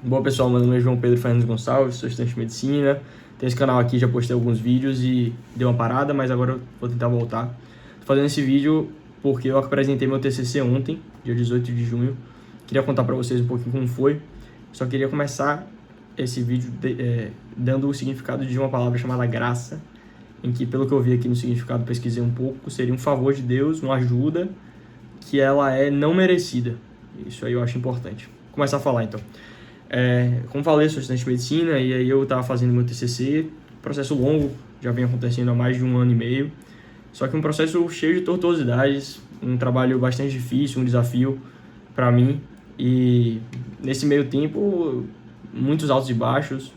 Bom, pessoal, meu nome é João Pedro Fernandes Gonçalves, sou estudante de medicina. Tenho esse canal aqui, já postei alguns vídeos e deu uma parada, mas agora eu vou tentar voltar. Tô fazendo esse vídeo porque eu apresentei meu TCC ontem, dia 18 de junho. Queria contar para vocês um pouquinho como foi. Só queria começar esse vídeo dando o significado de uma palavra chamada graça, em que, pelo que eu vi aqui no significado, pesquisei um pouco, seria um favor de Deus, uma ajuda que ela é não merecida. Isso aí eu acho importante. Vou começar a falar então. Como falei, sou estudante de medicina e aí eu estava fazendo meu TCC, processo longo, já vem acontecendo há mais de 1 ano e meio, só que um processo cheio de tortuosidades, um trabalho bastante difícil, um desafio para mim, e nesse meio tempo, muitos altos e baixos,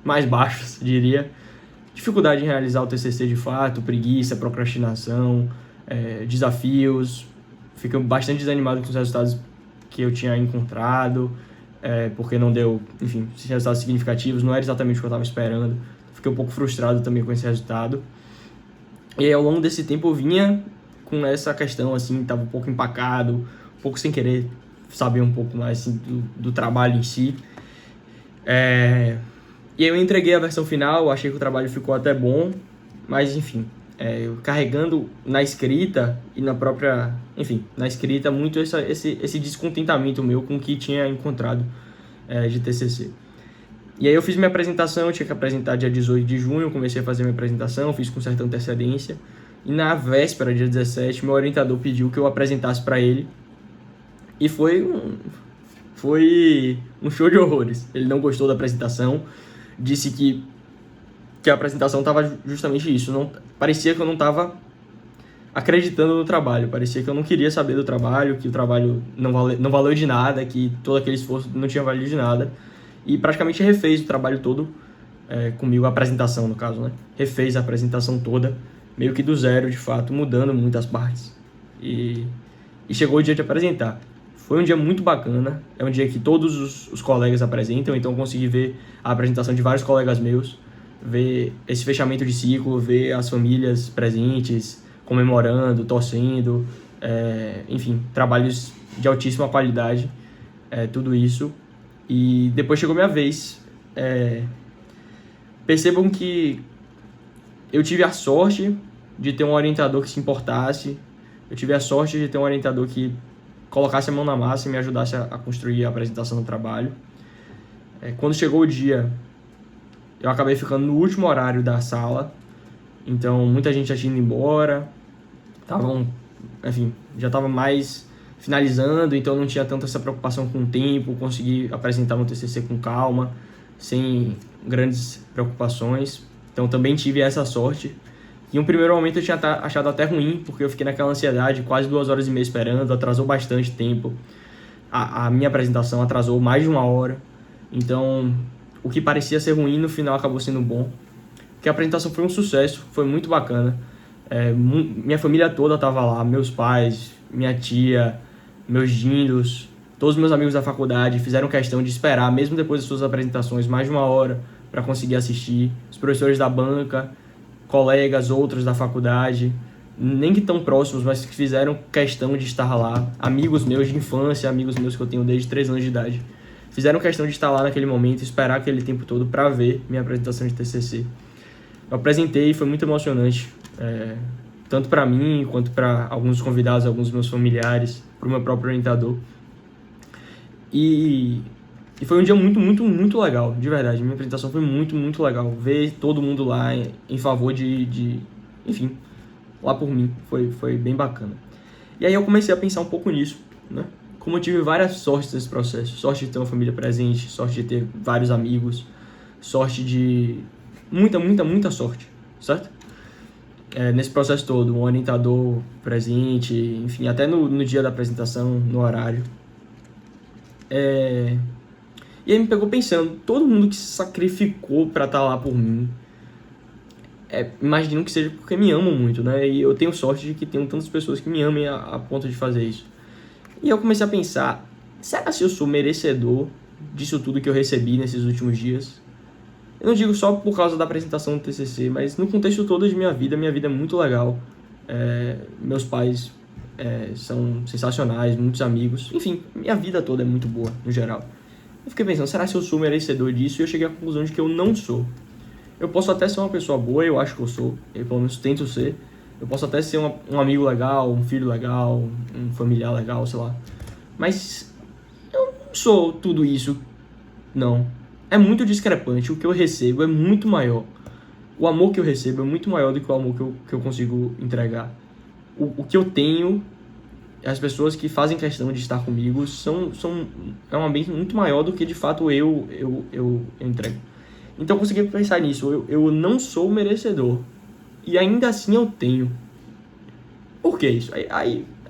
mais baixos, diria, dificuldade em realizar o TCC de fato, preguiça, procrastinação, desafios, fico bastante desanimado com os resultados que eu tinha encontrado, porque não deu, enfim, resultados significativos, não era exatamente o que eu estava esperando. Fiquei um pouco frustrado também com esse resultado. E aí, ao longo desse tempo eu vinha com essa questão, assim, estava um pouco empacado, um pouco sem querer saber um pouco mais assim, do trabalho em si. E aí eu entreguei a versão final, achei que o trabalho ficou até bom, mas enfim, eu carregando na escrita e na própria, enfim, na escrita muito esse descontentamento meu com o que tinha encontrado de TCC. E aí eu fiz minha apresentação, eu tinha que apresentar dia 18 de junho, comecei a fazer minha apresentação, fiz com certa antecedência, e na véspera, dia 17, meu orientador pediu que eu apresentasse para ele, e foi um show de horrores. Ele não gostou da apresentação, disse que a apresentação estava justamente isso, não, parecia que eu não estava acreditando no trabalho, parecia que eu não queria saber do trabalho, que o trabalho não valeu de nada, que todo aquele esforço não tinha valido de nada, e praticamente refez o trabalho todo comigo, a apresentação no caso, né? Refez a apresentação toda, meio que do zero de fato, mudando muitas partes, e chegou o dia de apresentar. Foi um dia muito bacana, é um dia que todos os colegas apresentam, então eu consegui ver a apresentação de vários colegas meus, ver esse fechamento de ciclo, ver as famílias presentes, comemorando, torcendo, enfim, trabalhos de altíssima qualidade, tudo isso. E depois chegou minha vez. Percebam que eu tive a sorte de ter um orientador que se importasse, eu tive a sorte de ter um orientador que colocasse a mão na massa e me ajudasse a construir a apresentação do trabalho. Quando chegou o dia, eu acabei ficando no último horário da sala, então muita gente já tinha ido embora, já estava mais finalizando, então não tinha tanta essa preocupação com o tempo, consegui apresentar meu TCC com calma, sem grandes preocupações, então também tive essa sorte. Em um primeiro momento eu tinha achado até ruim, porque eu fiquei naquela ansiedade, quase 2 horas e meia esperando, atrasou bastante tempo. A minha apresentação atrasou mais de 1 hora, então o que parecia ser ruim no final acabou sendo bom. Porque a apresentação foi um sucesso, foi muito bacana. Minha família toda estava lá, meus pais, minha tia, meus dindos, todos os meus amigos da faculdade fizeram questão de esperar, mesmo depois das suas apresentações, mais de 1 hora para conseguir assistir. Os professores da banca, colegas, outros da faculdade, nem que tão próximos, mas que fizeram questão de estar lá. Amigos meus de infância, amigos meus que eu tenho desde 3 anos de idade, fizeram questão de estar lá naquele momento, esperar aquele tempo todo para ver minha apresentação de TCC. Eu apresentei, foi muito emocionante, tanto para mim, quanto para alguns convidados, alguns dos meus familiares, para o meu próprio orientador. E foi um dia muito, muito, muito legal, de verdade. Minha apresentação foi muito, muito legal. Ver todo mundo lá em favor enfim, lá por mim, foi bem bacana. E aí eu comecei a pensar um pouco nisso, né? Como eu tive várias sortes nesse processo. Sorte de ter uma família presente, sorte de ter vários amigos, sorte de... muita, muita, muita sorte, certo? Nesse processo todo, um orientador presente, enfim, até no dia da apresentação, no horário. E aí me pegou pensando, todo mundo que se sacrificou pra estar lá por mim, imagino que seja porque me amam muito, né? E eu tenho sorte de que tenho tantas pessoas que me amem a ponto de fazer isso. E eu comecei a pensar, será que eu sou merecedor disso tudo que eu recebi nesses últimos dias? Eu não digo só por causa da apresentação do TCC, mas no contexto todo de minha vida é muito legal. Meus pais são sensacionais, muitos amigos, enfim, minha vida toda é muito boa, no geral. Eu fiquei pensando, será que eu sou merecedor disso? E eu cheguei à conclusão de que eu não sou. Eu posso até ser uma pessoa boa, eu acho que eu sou, eu pelo menos tento ser. Eu posso até ser um amigo legal, um filho legal, um familiar legal, sei lá. Mas eu não sou tudo isso, não. É muito discrepante, o que eu recebo é muito maior. O amor que eu recebo é muito maior do que o amor que eu consigo entregar. O que eu tenho, as pessoas que fazem questão de estar comigo, é um ambiente muito maior do que de fato eu entrego. Então eu consegui pensar nisso, eu não sou merecedor. E ainda assim eu tenho. Por que isso?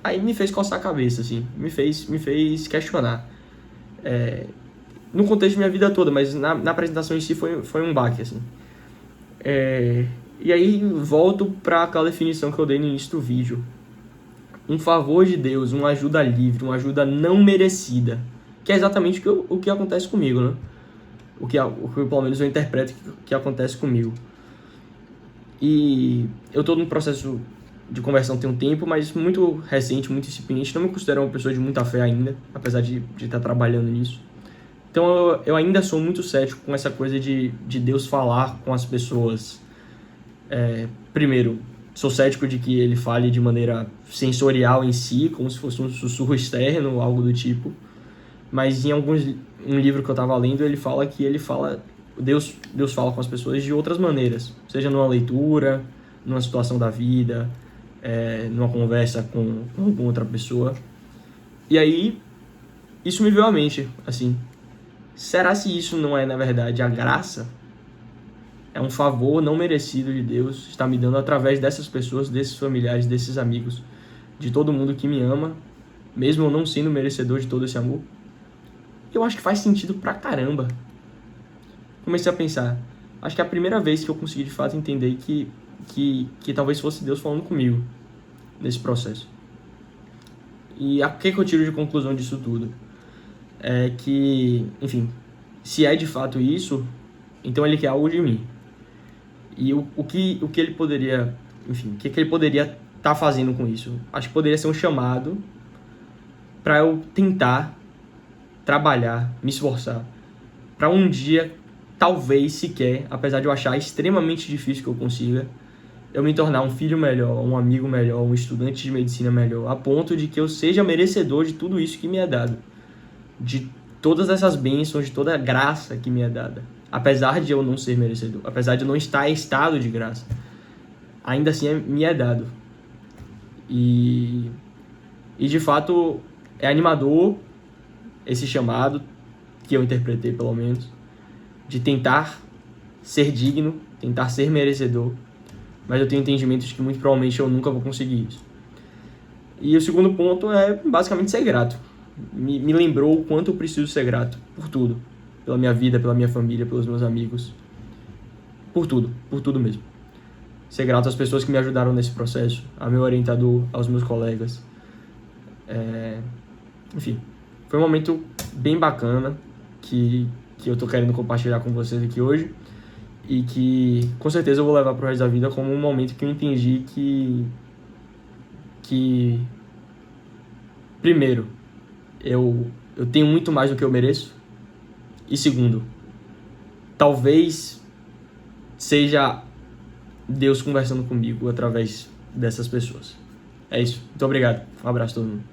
Aí me fez coçar a cabeça, assim. Me fez questionar. No contexto da minha vida toda, mas na apresentação em si foi um baque, assim. E aí volto para aquela definição que eu dei no início do vídeo. Um favor de Deus, uma ajuda livre, uma ajuda não merecida. Que é exatamente o que acontece comigo, né? O que pelo menos eu interpreto que acontece comigo. E eu tô num processo de conversão tem um tempo, mas muito recente, muito incipiente. Não me considero uma pessoa de muita fé ainda, apesar de estar trabalhando nisso. Então eu ainda sou muito cético com essa coisa de Deus falar com as pessoas. Primeiro, sou cético de que ele fale de maneira sensorial em si, como se fosse um sussurro externo, algo do tipo. Mas em um livro que eu estava lendo, ele fala que Deus fala com as pessoas de outras maneiras, seja numa leitura, numa situação da vida, numa conversa com alguma outra pessoa. E aí, isso me veio à mente, assim, será se isso não é, na verdade, a graça? É um favor não merecido de Deus, está me dando através dessas pessoas, desses familiares, desses amigos, de todo mundo que me ama, mesmo eu não sendo merecedor de todo esse amor? Eu acho que faz sentido pra caramba. Comecei a pensar, acho que é a primeira vez que eu consegui de fato entender que talvez fosse Deus falando comigo nesse processo. E o que eu tiro de conclusão disso tudo? É que, enfim, se é de fato isso, então ele quer algo de mim. E o que ele poderia, enfim, o que ele poderia estar fazendo com isso? Acho que poderia ser um chamado para eu tentar trabalhar, me esforçar, para um dia, talvez sequer, apesar de eu achar extremamente difícil que eu consiga, eu me tornar um filho melhor, um amigo melhor, um estudante de medicina melhor, a ponto de que eu seja merecedor de tudo isso que me é dado, de todas essas bênçãos, de toda a graça que me é dada. Apesar de eu não ser merecedor, apesar de eu não estar em estado de graça, ainda assim me é dado. E de fato é animador esse chamado, que eu interpretei pelo menos, de tentar ser digno, tentar ser merecedor, mas eu tenho entendimento de que muito provavelmente eu nunca vou conseguir isso. E o segundo ponto é basicamente ser grato. Me lembrou o quanto eu preciso ser grato por tudo. Pela minha vida, pela minha família, pelos meus amigos. Por tudo mesmo. Ser grato às pessoas que me ajudaram nesse processo, ao meu orientador, aos meus colegas. Enfim, foi um momento bem bacana que eu tô querendo compartilhar com vocês aqui hoje. E que com certeza eu vou levar pro resto da vida como um momento que eu entendi que primeiro, eu tenho muito mais do que eu mereço. E segundo, talvez seja Deus conversando comigo através dessas pessoas. É isso. Muito obrigado. Um abraço a todo mundo.